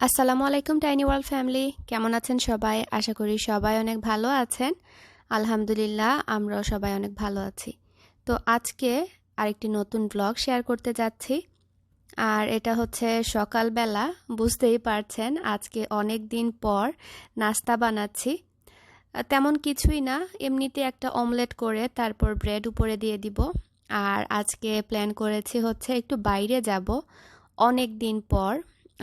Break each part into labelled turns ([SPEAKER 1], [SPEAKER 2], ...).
[SPEAKER 1] আসসালামু আলাইকুম tiny world family, কেমন আছেন সবাই? আশা করি সবাই অনেক ভালো আছেন। আলহামদুলিল্লাহ, আমরাও সবাই অনেক ভালো আছি। তো আজকে আরেকটি নতুন ব্লগ শেয়ার করতে যাচ্ছি। আর এটা হচ্ছে সকালবেলা, বুঝতেই পারছেন আজকে অনেক দিন পর নাস্তা বানাচ্ছি। তেমন কিছুই না, এমনিতে একটা অমলেট করে তারপর ব্রেড উপরে দিয়ে দিব। আর আজকে প্ল্যান করেছি হচ্ছে একটু বাইরে যাব অনেক দিন পর।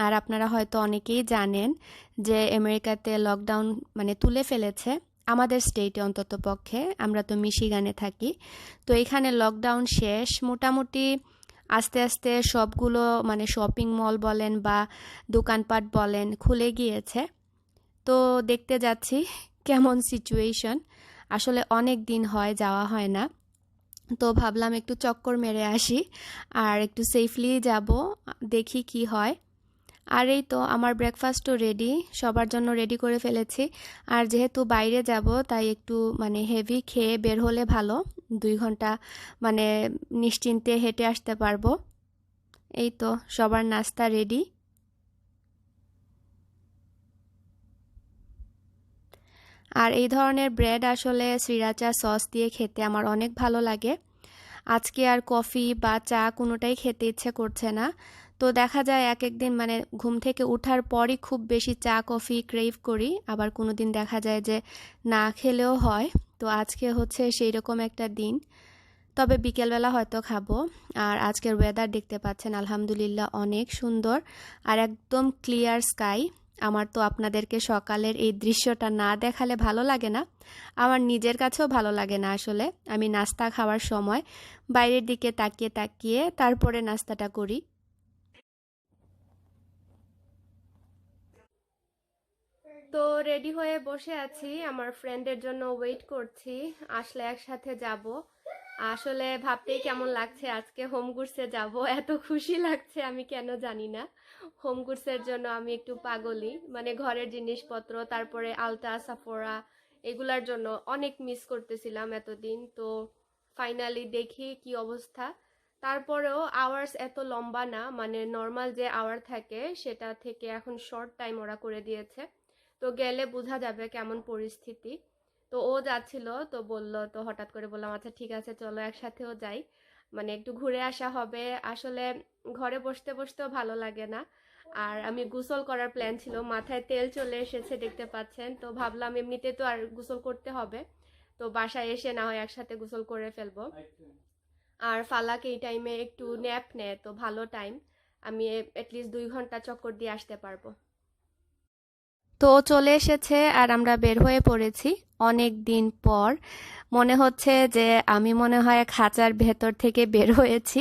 [SPEAKER 1] আর আপনারা হয়তো অনেকেই জানেন যে আমেরিকাতে লকডাউন তুলে ফেলেছে, আমাদের স্টেটে অন্তত পক্ষে। আমরা তো মিশিগানে থাকি, তো এখানে লকডাউন শেষ মোটামুটি। আস্তে আস্তে সবগুলো শপিং মল বলেন বা দোকানপাট বলেন খুলে গিয়েছে। তো দেখতে যাচ্ছি কেমন সিচুয়েশন। আসলে অনেক দিন হয় যাওয়া হয় না, তো ভাবলাম একটু চক্কর মেরে আসি আর একটু সেফলি যাব, দেখি কি হয়। আর এই তো আমার ব্রেকফাস্টও রেডি, সবার জন্য রেডি করে ফেলেছি। আর যেহেতু বাইরে যাব তাই একটু হেভি খেয়ে বের হলে ভালো, 2 ঘন্টা নিশ্চিন্তে হেঁটে আসতে পারবো। এই তো সবার নাস্তা রেডি। আর এই ধরনের ব্রেড আসলে শ্রীরাচা সস দিয়ে খেতে আমার অনেক ভালো লাগে। আজকে আর কফি বা চা কোনোটাই খেতে ইচ্ছে করছে না। তো দেখা যায় এক একদিন ঘুম থেকে ওঠার পরই খুব বেশি চা কফি ক্রেভ করি, আবার কোনো দিন দেখা যায় যে না খেলেও হয়। তো আজকে হচ্ছে সেই রকম একটা দিন, তবে বিকেলবেলা হয়তো খাবো। আর আজকের ওয়েদার দেখতে পাচ্ছেন আলহামদুলিল্লাহ অনেক সুন্দর আর একদম ক্লিয়ার স্কাই। আমার তো আপনাদেরকে সকালের এই দৃশ্যটা না দেখালে ভালো লাগে না, আমার নিজের কাছেও ভালো লাগে না। আসলে আমি নাস্তা খাওয়ার সময় বাইরের দিকে তাকিয়ে তাকিয়ে তারপরে নাস্তাটা করি। তো রেডি হয়ে বসে আছি, আমার ফ্রেন্ডের জন্য ওয়েট করছি, আসলে একসাথে যাব। আসলে ভাবতেই কেমন লাগছে, আজকে হোম গুডসে যাব, এত খুশি লাগছে আমি কেন জানি না। হোম গুডসের জন্য আমি একটু পাগলি, ঘরের জিনিসপত্র, তারপরে আলতা সাফোরা, এগুলার জন্য অনেক মিস করতেছিলাম এতদিন। তো ফাইনালি দেখি কি অবস্থা। তারপরেও আওয়ার্স এত লম্বা না, নর্মাল যে আওয়ার থাকে সেটা থেকে এখন শর্ট টাইম ওরা করে দিয়েছে। তো গেলে বোঝা যাবে কেমন পরিস্থিতি। তো ও যাচ্ছিল, তো বলল, তো হঠাৎ করে বললাম আচ্ছা ঠিক আছে চলো একসাথেও যাই, একটু ঘুরে আসা হবে। আসলে ঘরে বসতে বসতেও ভালো লাগে না। আর আমি গোসল করার প্ল্যান ছিল, মাথায় তেল চলে এসেছে দেখতে পাচ্ছেন। তো ভাবলাম এমনিতে তো আর গোসল করতে হবে, তো বাসায় এসে না হয় একসাথে গোসল করে ফেলবো। আর ফালাক এই টাইমে একটু ন্যাপ নেয়, তো ভালো টাইম, আমি অ্যাটলিস্ট 2 ঘন্টা চক্কর দিয়ে আসতে পারবো। তো চলে এসেছে আর আমরা বের হয়ে পড়েছি অনেক দিন পর। মনে হচ্ছে যে আমি মনে হয় খাঁচার ভেতর থেকে বের হয়েছি।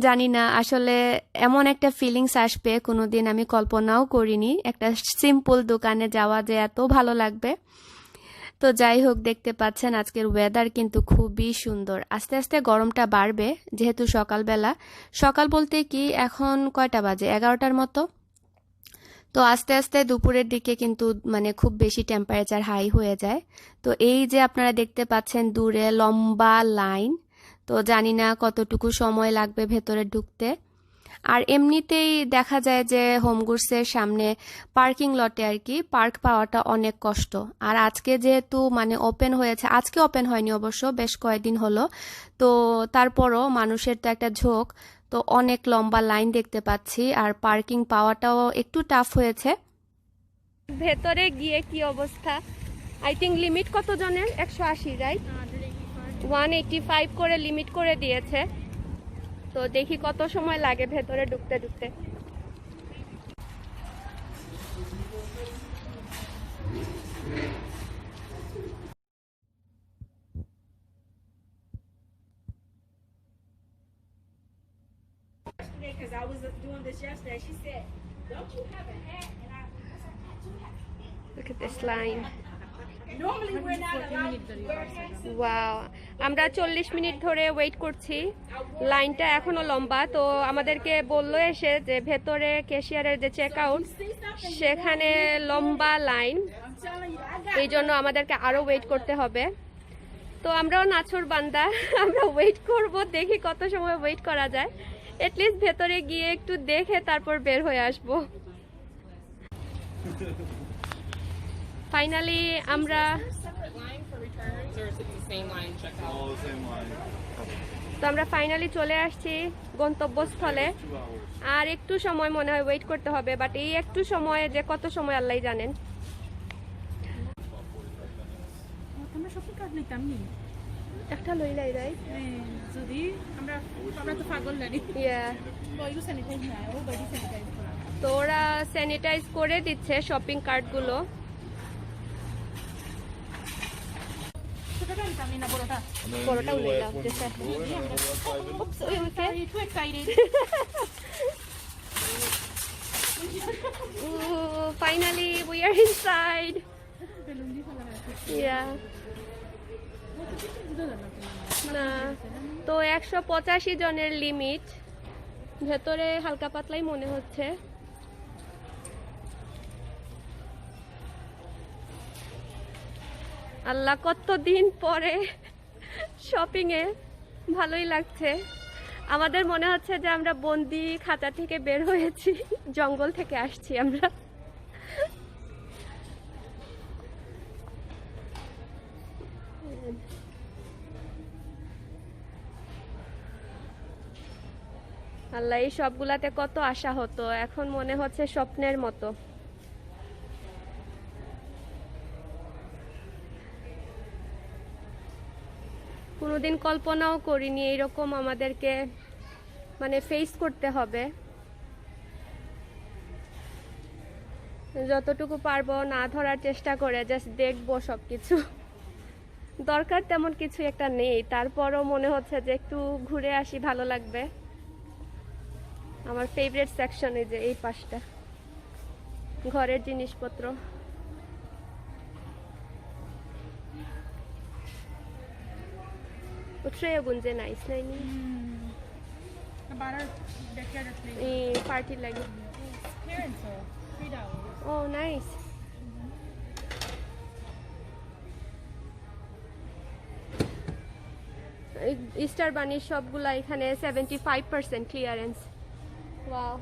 [SPEAKER 1] জানি না আসলে এমন একটা ফিলিংস আসবে কোনোদিন আমি কল্পনাও করিনি, একটা সিম্পল দোকানে যাওয়া যে এত ভালো লাগবে। তো যাই হোক, দেখতে পাচ্ছেন আজকের ওয়েদার কিন্তু খুবই সুন্দর। আস্তে আস্তে গরমটা বাড়বে, যেহেতু সকালবেলা, সকাল বলতে কি এখন কয়টা বাজে, 11টার মতো। তো আস্তে আস্তে দুপুরের দিকে কিন্তু খুব বেশি টেম্পারেচার হাই হয়ে যায়। তো এই যে আপনারা দেখতে পাচ্ছেন দূরে লম্বা লাইন, তো জানি না কতটুকু সময় লাগবে ভেতরে ঢুকতে। আর এমনিতেই দেখা যায় যে হোমগুডসের সামনে পার্কিং লটে আর কি পার্ক পাওয়াটা অনেক কষ্ট। আর আজকে যেহেতু ওপেন হয়েছে, আজকে ওপেন হয়নি অবশ্য, বেশ কয়েকদিন হলো। তো তারপরও মানুষের তো একটা ঝোঁক, তো অনেক লম্বা লাইন দেখতে পাচ্ছি আর পার্কিং পাওয়াটাও একটু টাফ হয়েছে। ভেতরে গিয়ে কি অবস্থা, আই থিঙ্ক লিমিট কত জনের, 180 রাইট, 185 করে লিমিট করে দিয়েছে। তো দেখি কত সময় লাগে ভেতরে ঢুকতে ঢুকতে। Because I was doing this yesterday. She said, "Don't you have a hat?" And I said, "I do have a hat." Look at this line. Normally we're not allowed to wear hats. Wow. আমরা 40 minute ধরে wait করছি, লাইনটা এখনো লম্বা। তো আমাদেরকে বললো এসে যে ভেতরে ক্যাশিয়ারের যে চেক আউট, সেখানে লম্বা লাইন, এই জন্য আমাদেরকে আরো ওয়েট করতে হবে। তো আমরাও নাছোড় বান্দা, আমরা ওয়েট করব, দেখি কত সময় ওয়েট করা যায়। এটলিস্ট ভেতরে গিয়ে একটু দেখে তারপর বের হয়ে আসবো। ফাইনালি আমরা
[SPEAKER 2] Separate line for returns, or is it the same line checkout?
[SPEAKER 3] All the same line.
[SPEAKER 1] তো আমরা ফাইনালি চলে আসছি গন্তব্যস্থলে।
[SPEAKER 3] 2 hours.
[SPEAKER 1] আর একটু সময় মনে হয় ওয়েট করতে হবে, বাট এই একটু সময়ে যে কত সময় আল্লাহ জানেন।
[SPEAKER 4] আমরা শপিং কার্ট নিতাম নি
[SPEAKER 1] একটা লইলাই রাইট।
[SPEAKER 4] যদি আমরা তো পাগল জানি
[SPEAKER 1] ইয়া,
[SPEAKER 4] ওইগুলো স্যানিটাইজ না ও বডি স্যানিটাইজ করা
[SPEAKER 1] তো ওরা স্যানিটাইজ করে দিচ্ছে শপিং কার্টগুলো।
[SPEAKER 4] ছোটটা নিতাম না বড়টা
[SPEAKER 3] And then
[SPEAKER 1] Photo
[SPEAKER 3] you
[SPEAKER 1] lay
[SPEAKER 3] left
[SPEAKER 1] out,
[SPEAKER 3] one
[SPEAKER 1] just a-
[SPEAKER 3] drawer and on the left side of it.
[SPEAKER 1] Oops, okay.
[SPEAKER 4] Too excited
[SPEAKER 1] Ooh, finally we are inside.
[SPEAKER 4] Balloon দিয়ে ফেলা আছে
[SPEAKER 1] Yeah. না, তো 185 জনের লিমিট, ভেতরে হালকা পাতলাই মনে হচ্ছে। আল্লাহ, কতদিন পরে শপিং এ, ভালোই লাগছে। আমাদের মনে হচ্ছে যে আমরা বন্দি খাঁচা থেকে বের হয়েছি, জঙ্গল থেকে আসছি আমরা। আল্লাহ, এই সবগুলাতে কত আশা হতো, এখন মনে হচ্ছে স্বপ্নের মতো। কোনোদিন কল্পনাও করিনি এইরকম আমাদেরকে মানে ফেস করতে হবে। যতটুকু পারবো না ধরার চেষ্টা করে জাস্ট দেখবো সবকিছু। দরকার তেমন কিছু একটা নেই, তারপরও মনে হচ্ছে যে একটু ঘুরে আসি, ভালো লাগবে। আমার ফেভারিট সেকশন এই যে এই পাশটা, ঘরের জিনিসপত্র। Utreo gunje nice na ini.
[SPEAKER 4] বারার backyard play
[SPEAKER 1] Party lagi.
[SPEAKER 4] Clearance $3
[SPEAKER 1] Oh, nice. Easter bunny সবগুলা এখানে 75% ক্লিয়ারেন্স। ওয়াও।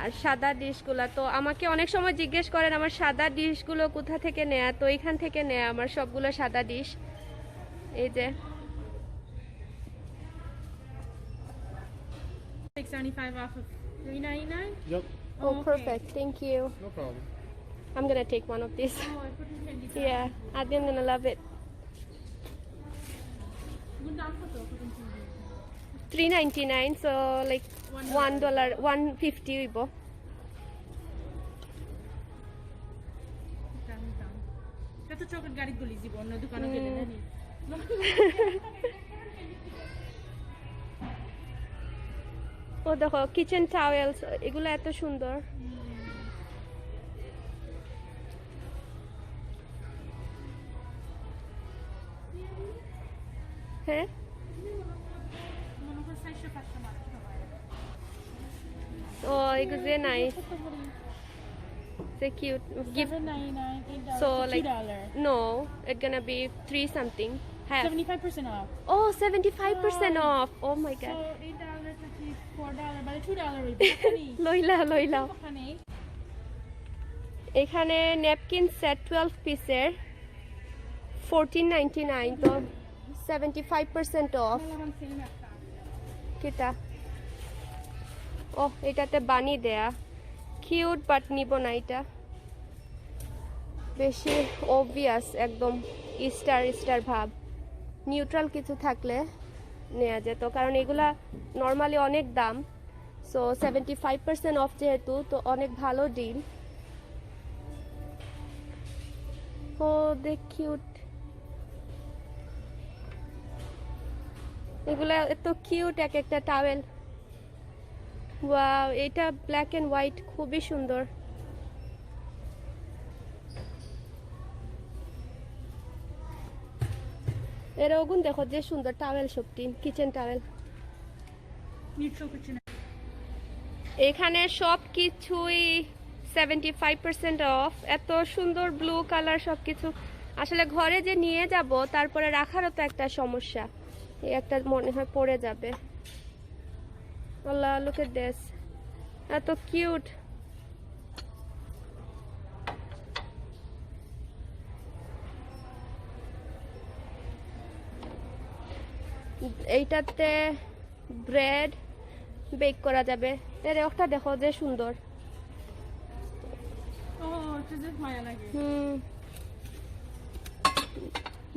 [SPEAKER 1] আর সাদা ডিশগুলা তো আমাকে অনেক সময় জিজ্ঞেস করেন আমার সাদা ডিশগুলো কোথা থেকে নেয়া, তো এখান থেকে নেয়া আমার সবগুলো সাদা ডিশ। এই যে
[SPEAKER 4] $6.75 off of $3.99.
[SPEAKER 3] Yep,
[SPEAKER 1] oh
[SPEAKER 4] okay.
[SPEAKER 1] perfect, thank you.
[SPEAKER 3] no problem.
[SPEAKER 1] I'm gonna take one of these.
[SPEAKER 4] Oh, I put in candy.
[SPEAKER 1] Yeah, I'm gonna love it.
[SPEAKER 4] Good দাম কত পর্যন্ত?
[SPEAKER 1] $3.99, so like $1, $1.50 হইব।
[SPEAKER 4] এটা তো চকলেট গাড়ি গলি জীব অন্য দোকানে গেলে না নি
[SPEAKER 1] ও দেখো কিচেন টাওয়েলস, এগুলো এত সুন্দর। হ্যাঁ,
[SPEAKER 4] মনে করে 400-500 মাত্র
[SPEAKER 1] ও এগুলো যে nice, say cute gift.
[SPEAKER 4] $7.99,
[SPEAKER 1] So like
[SPEAKER 4] $2.
[SPEAKER 1] no, it's gonna be 3 something. Half.
[SPEAKER 4] 75% off.
[SPEAKER 1] Oh, 75% off. Oh my
[SPEAKER 4] So
[SPEAKER 1] god.
[SPEAKER 4] $8, $34, মানে $2 হইবে ওখানে
[SPEAKER 1] লইলা লইলা।
[SPEAKER 4] ওখানে
[SPEAKER 1] এখানে ন্যাপকিন সেট 12 পিসের $14.99, তো 75% অফ।
[SPEAKER 4] আমার সেম একটা
[SPEAKER 1] কিটা ও এটাতে বানি দেয়া, কিউট, বাট নিব না এটা, বেশি অবভিয়াস, একদম স্টার স্টার ভাব। নিউট্রাল কিছু থাকলে নেওয়া যেত, কারণ এগুলা নর্মালি অনেক দাম। সো 75% অফ যেহেতু, তো অনেক ভালো ডিল। ও দেখ কিউট, এগুলা এত কিউট, এক একটা টাওয়েল। ওয়াও, এটা ব্ল্যাক এন্ড হোয়াইট, খুবই সুন্দর। এর ওগুন দেখো যে সুন্দর টাওয়েল, সবটি কিচেন টাওয়েল।
[SPEAKER 4] নিউট্রাল কিচেন
[SPEAKER 1] এখানে সব কিছুই 75% অফ। এত সুন্দর ব্লু কালার সবকিছু, আসলে ঘরে যে নিয়ে যাব তারপরে রাখারও তো একটা সমস্যা, এই একটা মনে হয় পড়ে যাবে। আল্লাহ, লুক এট দিস, এত কিউট। এইটাতে ব্রেড বেক করা যাবে। এর একটা দেখো যে সুন্দর।
[SPEAKER 4] ও এটা যে মায়া লাগে।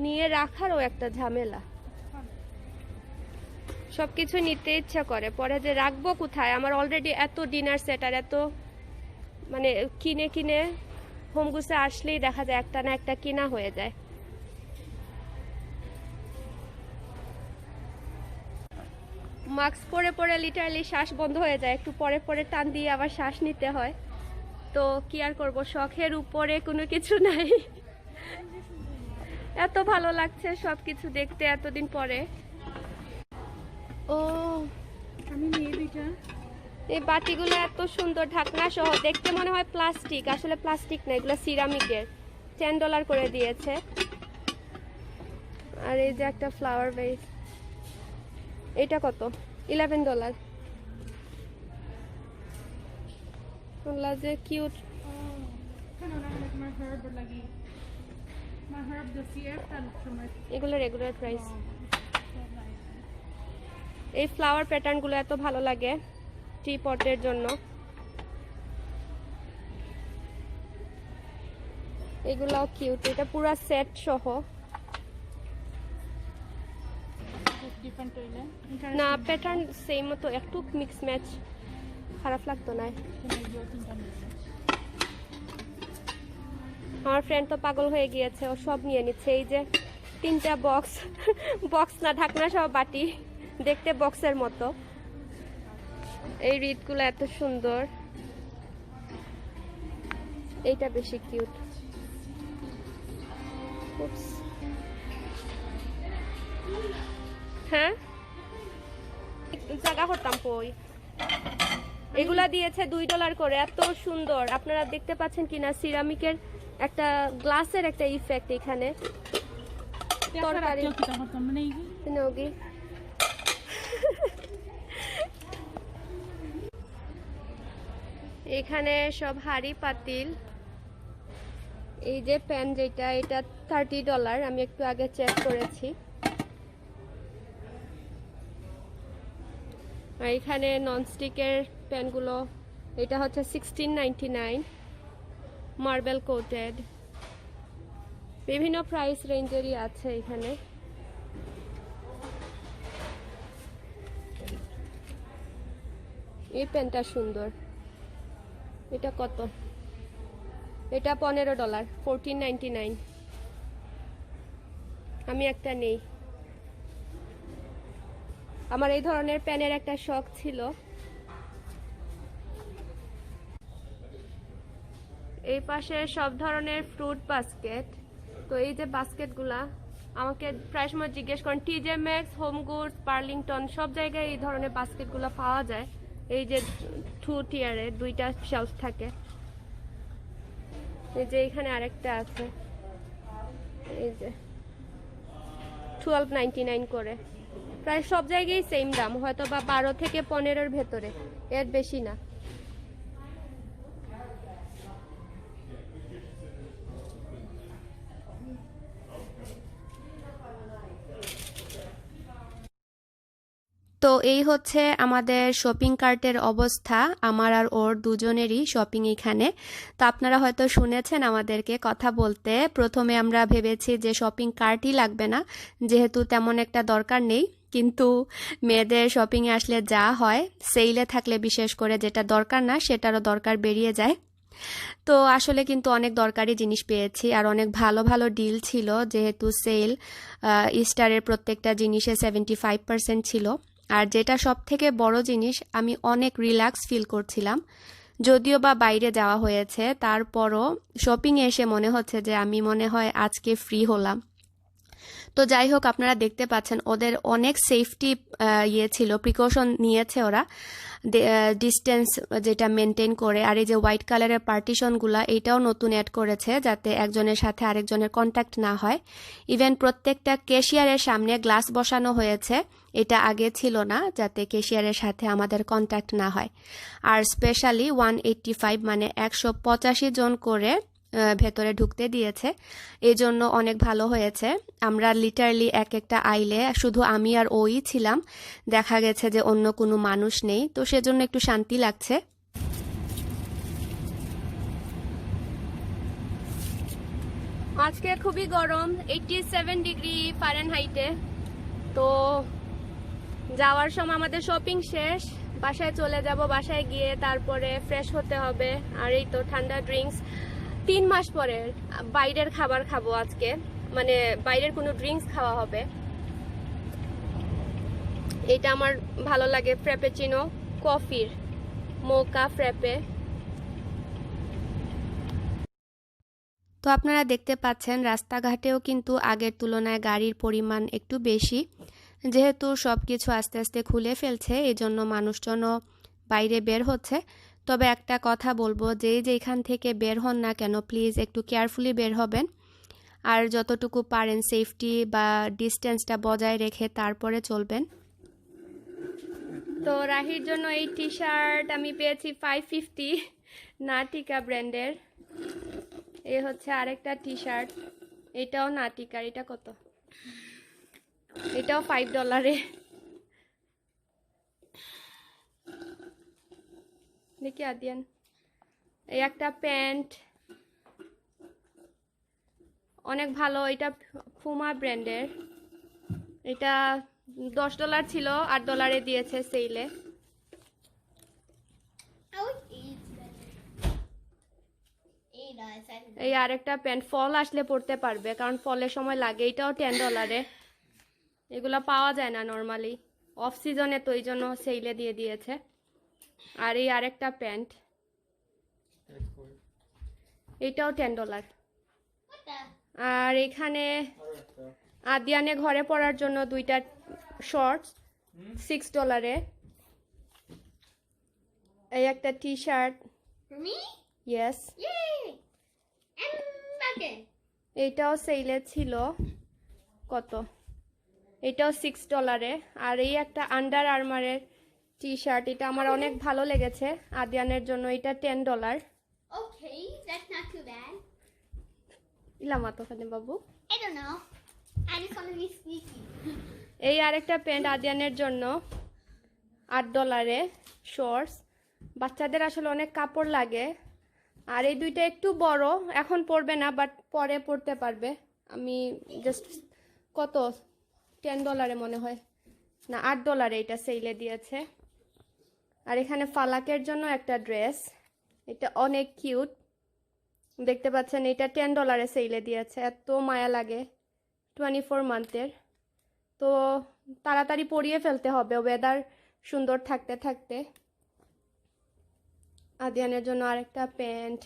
[SPEAKER 1] নিয়ে রাখারও একটা ঝামেলা, সবকিছু নিতে ইচ্ছা করে, পরে যে রাখবো কোথায়। আমার অলরেডি এত ডিনার সেট আর এত মানে কিনে কিনে হোমগুসে আসলেই দেখা যায় একটা না একটা কিনা হয়ে যায়। মাস্ক পরে পরে লিটারালি শ্বাস বন্ধ হয়ে যায়, একটু পরে পরে টান দিয়ে আবার শ্বাস নিতে হয়। তো কি আর করবো, শখের উপরে কোনো কিছু নাই। এত ভালো লাগছে সবকিছু দেখতে এতদিন পরে। ও
[SPEAKER 4] আমি নিয়ে দুইটা।
[SPEAKER 1] এই বাটিগুলো এত সুন্দর, ঢাকনা সহ, দেখতে মনে হয় প্লাস্টিক, আসলে প্লাস্টিক না, এগুলো সিরামিকের। $10 করে দিয়েছে। আর এই যে একটা ফ্লাওয়ার ভেস, এটা কত? $11। ওগুলা যে কিউট।
[SPEAKER 4] কেন না like my herb lagi. My herb the CF tan সময়।
[SPEAKER 1] এগুলো রেগুলার প্রাইস।
[SPEAKER 4] So nice.
[SPEAKER 1] এই ফ্লাওয়ার প্যাটার্নগুলো এত ভালো লাগে টি পটের জন্য। এগুলাও কিউট, এটা পুরো সেট সহ।
[SPEAKER 4] Different হইলে।
[SPEAKER 1] না প্যাটার্ন সেম মতো, একটু মিক্স ম্যাচ, খারাপ লাগতো না। আমার ফ্রেন্ড তো পাগল হয়ে গিয়েছে, ও সব নিয়ে নিচ্ছে। এই যে 3টা বক্স, বক্স না ঢাকনা সহ বাটি, দেখতে বক্সের মতো। এই রিডগুলো এত সুন্দর, এইটা বেশি কিউট। হ্যাঁ জায়গা করতাম কই। এগুলা দিয়েছে $2 করে, এত সুন্দর। আপনারা দেখতে পাচ্ছেন কিনা, সিরামিকের একটা গ্লাসের একটা ইফেক্ট এখানে। তরকারি নগি এখানে সব হাড়ি পাতিল। এই যে প্যান যেটা, এটা $30, আমি একটু আগে চেক করেছি। আর এখানে ননস্টিকের প্যানগুলো, এটা হচ্ছে $16.99, মার্বেল কোটেড। বিভিন্ন প্রাইস রেঞ্জেরই আছে এখানে। এই প্যানটা সুন্দর, এটা কত? এটা $15, $14.99। আমি একটা নেই, আমার এই ধরনের প্যানের একটা শখ ছিল। এই পাশে সব ধরনের ফ্রুট বাস্কেট। তো এই যে বাস্কেটগুলা আমাকে প্রায় সময় জিজ্ঞেস করেন, টিজে ম্যাক্স, হোম গুডস, পার্লিংটন, সব জায়গায় এই ধরনের বাস্কেটগুলো পাওয়া যায়। এই যে 2 টিয়ারে 2টা শেলফ থাকে। এই যে এখানে আরেকটা আছে, এই যে $12.99 করে। প্রায় সব জায়গায় সেম দাম, হয়তো বা 12 থেকে 15-এর ভেতরে, এর বেশি না। তো এই হচ্ছে আমাদের শপিং কার্টের অবস্থা, আমার আর ওর দুজনেরই শপিং এখানে। তো আপনারা হয়তো শুনেছেন আমাদেরকে কথা বলতে, প্রথমে আমরা ভেবেছি যে শপিং কার্টই লাগবে না, যেহেতু তেমন একটা দরকার নেই। কিন্তু মেয়েদের শপিংয়ে আসলে যা হয়, সেইলে থাকলে বিশেষ করে যেটা দরকার না সেটারও দরকার বেরিয়ে যায়। তো আসলে কিন্তু অনেক দরকারি জিনিস পেয়েছি, আর অনেক ভালো ভালো ডিল ছিল, যেহেতু সেল। ইস্টারের প্রত্যেকটা জিনিসে 75% ছিল। আর যেটা সব থেকে বড় জিনিস, আমি অনেক রিল্যাক্স ফিল করছিলাম। যদিও বা বাইরে যাওয়া হয়েছে, তারপরও শপিংয়ে এসে মনে হচ্ছে যে আমি মনে হয় আজকে ফ্রি হলাম। তো যাই হোক, আপনারা দেখতে পাচ্ছেন ওদের অনেক সেফটি ছিল, প্রিকশন নিয়েছে ওরা, ডিস্টেন্স যেটা মেনটেন করে। আর এই যে হোয়াইট কালারের পার্টিশনগুলা, এটাও নতুন অ্যাড করেছে, যাতে একজনের সাথে আরেকজনের কন্ট্যাক্ট না হয়। ইভেন প্রত্যেকটা ক্যাশিয়ারের সামনে গ্লাস বসানো হয়েছে, এটা আগে ছিল না, যাতে ক্যাশিয়ারের সাথে আমাদের কন্ট্যাক্ট না হয়। আর স্পেশালি 185 মানে 185 জন করে ভেতরে ঢুকতে দিয়েছে, এই জন্য অনেক ভালো হয়েছে। আমরা লিটারলি এক একটা আইলে শুধু আমি আর ওই ছিলাম, দেখা গেছে যে অন্য কোনো মানুষ নেই, তো সেজন্য একটু শান্তি লাগছে। আজকে খুবই গরম, 87 ডিগ্রি ফারেনহাইটে। তো যাওয়ার সময় আমাদের শপিং শেষ, বাসায় চলে যাব, বাসায় গিয়ে তারপরে ফ্রেশ হতে হবে। আর এই তো ঠান্ডা ড্রিঙ্কস, 3 মাস পরে বাইরের খাবার খাবো আজকে, মানে বাইরের কোনো ড্রিঙ্কস খাওয়া হবে। এটা আমার ভালো লাগে, ফ্র্যাপেচিনো, কফির মোকা ফ্র্যাপে। তো আপনারা দেখতে পাচ্ছেন রাস্তাঘাটেও কিন্তু আগের তুলনায় গাড়ির পরিমাণ একটু বেশি, যেহেতু সব কিছু আস্তে আস্তে খুলে ফেলছে, এই জন্য মানুষজনও বাইরে বের হচ্ছে। তবে একটা কথা বলবো, যেখান থেকে বের হন না কেন প্লিজ একটু কেয়ারফুলি বের হবেন, আর যতটুকু পারেন সেফটি বা ডিস্টেন্সটা বজায় রেখে তারপরে চলবেন। তো রাহির জন্য এই টি শার্ট আমি পেয়েছি 550, নাটিকা ব্র্যান্ডের। এ হচ্ছে আরেকটা টি শার্ট, এটাও নাটিকার। এটা কত? এটাও $5। দেখি আদিয়ান, এই একটা প্যান্ট অনেক ভালো, এটা ফুমা ব্র্যান্ডের। এটা $10 ছিল, $8 দিয়েছে সেলে। এই আরেকটা প্যান্ট, ফল আসলে পরতে পারবে, কারণ ফলের সময় লাগে। এটাও $10। এগুলা পাওয়া যায় না নর্মালি, অফ সিজনে, তো এই জন্য সেলে দিয়ে দিয়েছে। আর এই আরেকটা প্যান্ট, এটাও $10। আর এখানে আদিয়ানে ঘরে পরার জন্য 2টা শর্টস $6। এই একটা টি শার্ট, ইয়েস, এইটাও সেলে ছিল, কত? এটাও $6। আর এই একটা আন্ডার আর্মারের টি শার্ট, এটা আমার অনেক ভালো লেগেছে আদিয়ানের জন্য, এটা $10।
[SPEAKER 5] Okay, that's not too bad.
[SPEAKER 1] ইলামা তো খানে বাবু।
[SPEAKER 5] I don't know. I just want to be sneaky.
[SPEAKER 1] এই আরেকটা প্যান্ট আদিয়ানের জন্য $8 শর্টস। বাচ্চাদের আসলে অনেক কাপড় লাগে। আর এই দুইটা একটু বড়, এখন পরবে না, বাট পরে পরতে পারবে। আমি জাস্ট কত $10 মনে হয়, না $8 এটা সেলে দিয়েছে। আর এখানে ফালাকের জন্য একটা ড্রেস, এটা অনেক কিউট, দেখতে পাচ্ছেন, এটা $10 সেলে দিয়েছে। এত মায়া লাগে, 24 মান্থের। তো তাড়াতাড়ি পরিয়ে ফেলতে হবে ওয়েদার সুন্দর থাকতে থাকতে। আদিয়ানের জন্য আরেকটা প্যান্ট,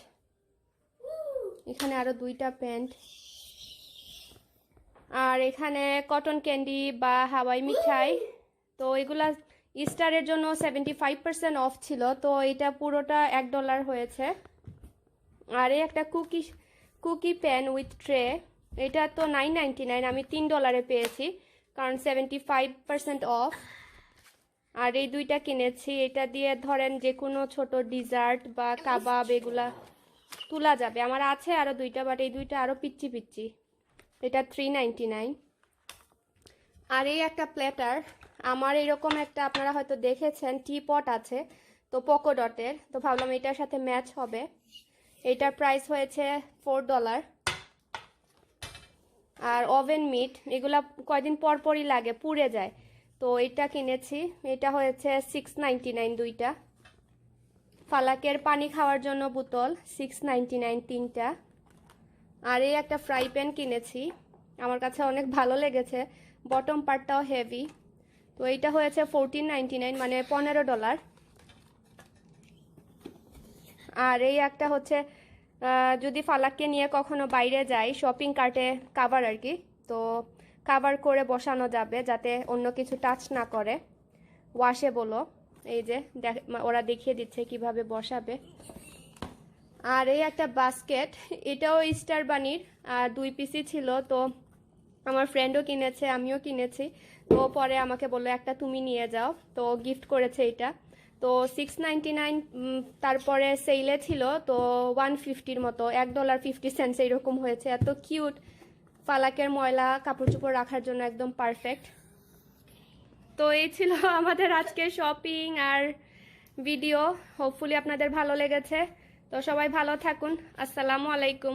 [SPEAKER 1] এখানে আরো 2টা প্যান্ট। আর এখানে কটন ক্যান্ডি বা হাওয়াই মিঠাই, তো এগুলা ইস্টারের জন্য 75% অফ ছিল, তো এটা পুরোটা $1 হয়েছে। আর এই একটা কুকি প্যান উইথ ট্রে, এটা তো $9.99, আমি $3 পেয়েছি, কারণ 75% অফ। আর এই 2টা কিনেছি, এটা দিয়ে ধরেন যে কোনো ছোট ডিজার্ট বা কাবাব এগুলা তোলা যাবে। আমার আছে আরো 2টা, বাট এই 2টা আরো পিচ্ছি পিচ্ছি, এটা $3.99। আর এই একটা প্লেটার, আমার এরকম একটা আপনারা হয়তো দেখেছেন টি পট আছে, তো পকোডটের, তো ভাবলাম এটার সাথে ম্যাচ হবে। এটার প্রাইস হয়েছে $4। আর ওভেন মিট, এগুলা কয়দিন পর পরই লাগে, পুড়ে যায়, তো এটা কিনেছি, এটা হয়েছে $6.99 2টা। ফালাকের পানি খাওয়ার জন্য বোতল $6.99 3টা। আর এই একটা ফ্রাই প্যান কিনেছি, আমার কাছে অনেক ভালো লেগেছে, বটম পার্টটাও হেভি, তো এইটা হয়েছে $14.99, মানে $15। আর এই একটা হচ্ছে যদি ফালাককে নিয়ে কখনো বাইরে যাই, শপিং কার্টে কাভার আর কি, তো কাভার করে বসানো যাবে যাতে অন্য কিছু টাচ না করে, ওয়াশে বলো। এই যে ওরা দেখিয়ে দিচ্ছে কিভাবে বসাবে। আর এই একটা বাস্কেট, এটাও স্টার বানির, আর 2 পিসই ছিল, তো আমার ফ্রেন্ডও কিনেছে, আমিও কিনেছি, তো পরে আমাকে বললো একটা তুমি নিয়ে যাও, তো গিফট করেছে এটা। তো তো 6.99, তারপরে সেলে ছিল তো 150-র মতো, $1.50 এইরকম হয়েছে। এত কিউট, ফালাকের ময়লা কাপড় চোপড় রাখার জন্য একদম পারফেক্ট। তো এই ছিল আমাদের আজকের শপিং আর ভিডিও। হোপফুলি আপনাদের ভালো লেগেছে। তো সবাই ভালো থাকুন। আসসালামু আলাইকুম।